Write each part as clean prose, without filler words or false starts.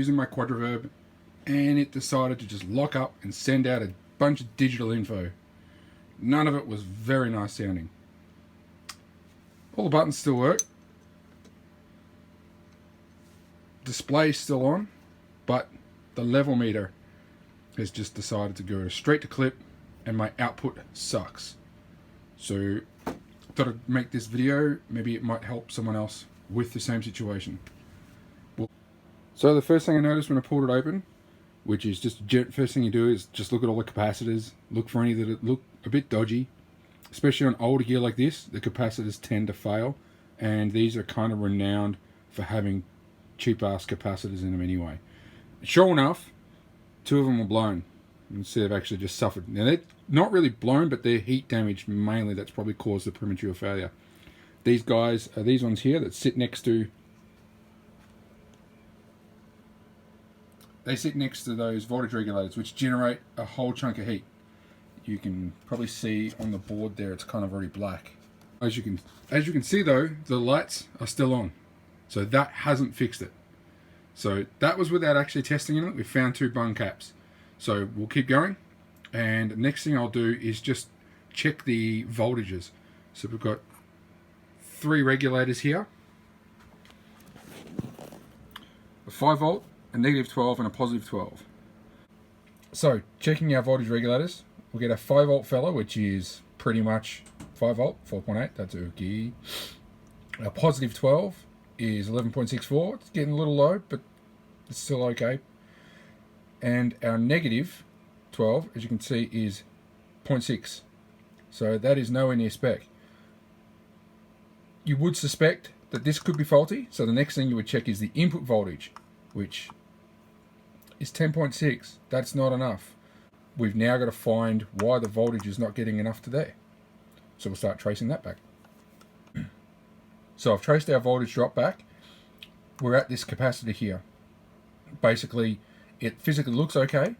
Using my Quadraverb, and it decided to just lock up and send out a bunch of digital info. None of it was very nice sounding. All the buttons still work. Display's still on, but the level meter has just decided to go straight to clip, and my output sucks. So I thought I'd make this video. Maybe it might help someone else with the same situation. So the first thing I noticed when I pulled it open, which is just first thing you do is just look at all the capacitors, look for any that look a bit dodgy. Especially on older gear like this, the capacitors tend to fail, and these are kind of renowned for having cheap ass capacitors in them anyway. Sure enough, 2 of them were blown. You can see they've actually just suffered. Now they're not really blown, but they're heat damaged mainly. That's probably caused the premature failure. These guys are these ones here that sit next to. They sit next to those voltage regulators, which generate a whole chunk of heat. You can probably see on the board there, it's kind of already black. As you can see though, the lights are still on. So that hasn't fixed it. So that was without actually testing it. We found 2 bung caps. So we'll keep going. And next thing I'll do is just check the voltages. So we've got 3 regulators here. A 5 volt, a negative 12 and a positive 12. So checking our voltage regulators, we'll get a 5 volt fella, which is pretty much 5 volt, 4.8, that's okay. Our positive 12 is 11.64, it's getting a little low, but it's still okay. And our negative 12, as you can see, is 0.6. So that is nowhere near spec. You would suspect that this could be faulty, so the next thing you would check is the input voltage, which is 10.6. That's not enough. We've now got to find why the voltage is not getting enough to there. So we'll start tracing that back. So I've traced our voltage drop back. We're at this capacitor here. Basically, it physically looks okay,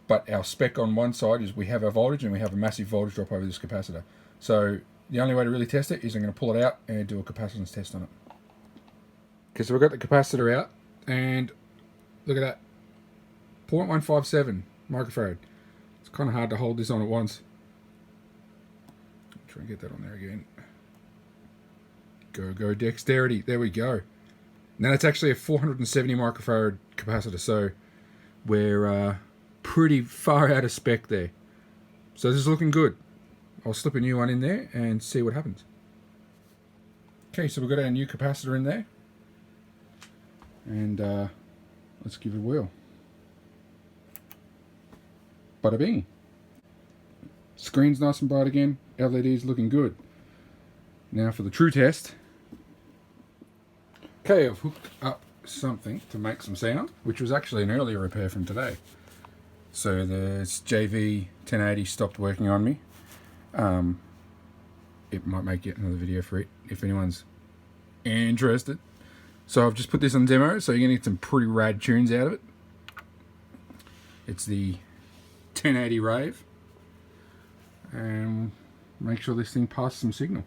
but our spec on one side is we have our voltage and we have a massive voltage drop over this capacitor. So the only way to really test it is I'm going to pull it out and do a capacitance test on it. Okay, so we've got the capacitor out, and look at that, 0.157 microfarad. It's kind of hard to hold this on at once. Try and get that on there again. Go dexterity. There we go. Now it's actually a 470 microfarad capacitor, so we're pretty far out of spec there. So this is looking good. I'll slip a new one in there and see what happens. Okay, so we've got our new capacitor in there, and let's give it a whirl. Bada bing. Screen's nice and bright again. LED's looking good. Now for the true test. Okay, I've hooked up something to make some sound, which was actually an earlier repair from today. So the JV 1080 stopped working on me. It might make it another video for it if anyone's interested. So I've just put this on demo, so you're gonna get some pretty rad tunes out of it. It's the 1080 rave, and make sure this thing passes some signal.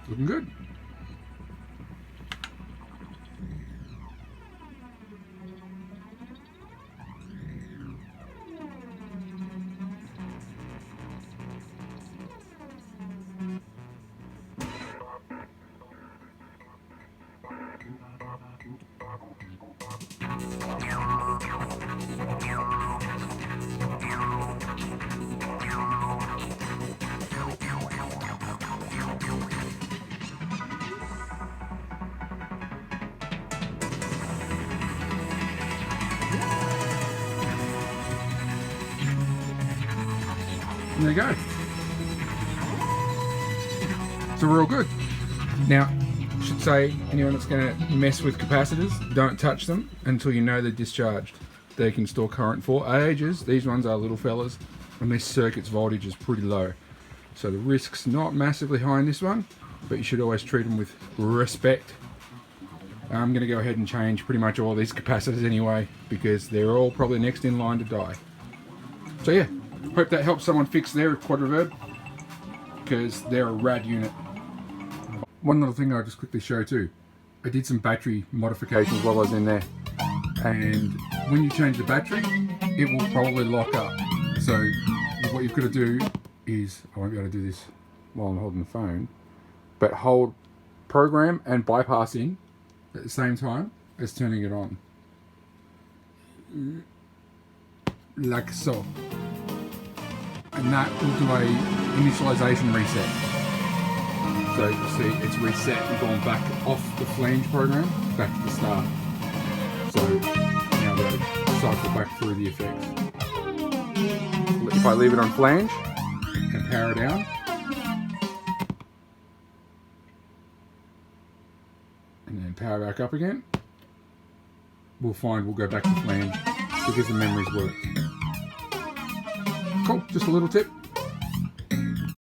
Looking good. And there you go. So we're all good. Now, I should say, anyone that's going to mess with capacitors, don't touch them until you know they're discharged. They can store current for ages. These ones are little fellas, and this circuit's voltage is pretty low. So the risk's not massively high in this one, but you should always treat them with respect. I'm going to go ahead and change pretty much all these capacitors anyway, because they're all probably next in line to die. So yeah, hope that helps someone fix their Quadraverb. because they're a rad unit. One little thing I'll just quickly show too. I did some battery modifications while I was in there, and when you change the battery, it will probably lock up. So what you've got to do is, I won't be able to do this while I'm holding the phone, but hold program and bypass in at the same time as turning it on. Like so. And that will do a initialization reset. So you see it's reset and gone back off the flange program, back to the start. So now we'll cycle back through the effects. If I leave it on flange and power down, and then power back up again, we'll find we'll go back to flange because the memories work. Cool, just a little tip.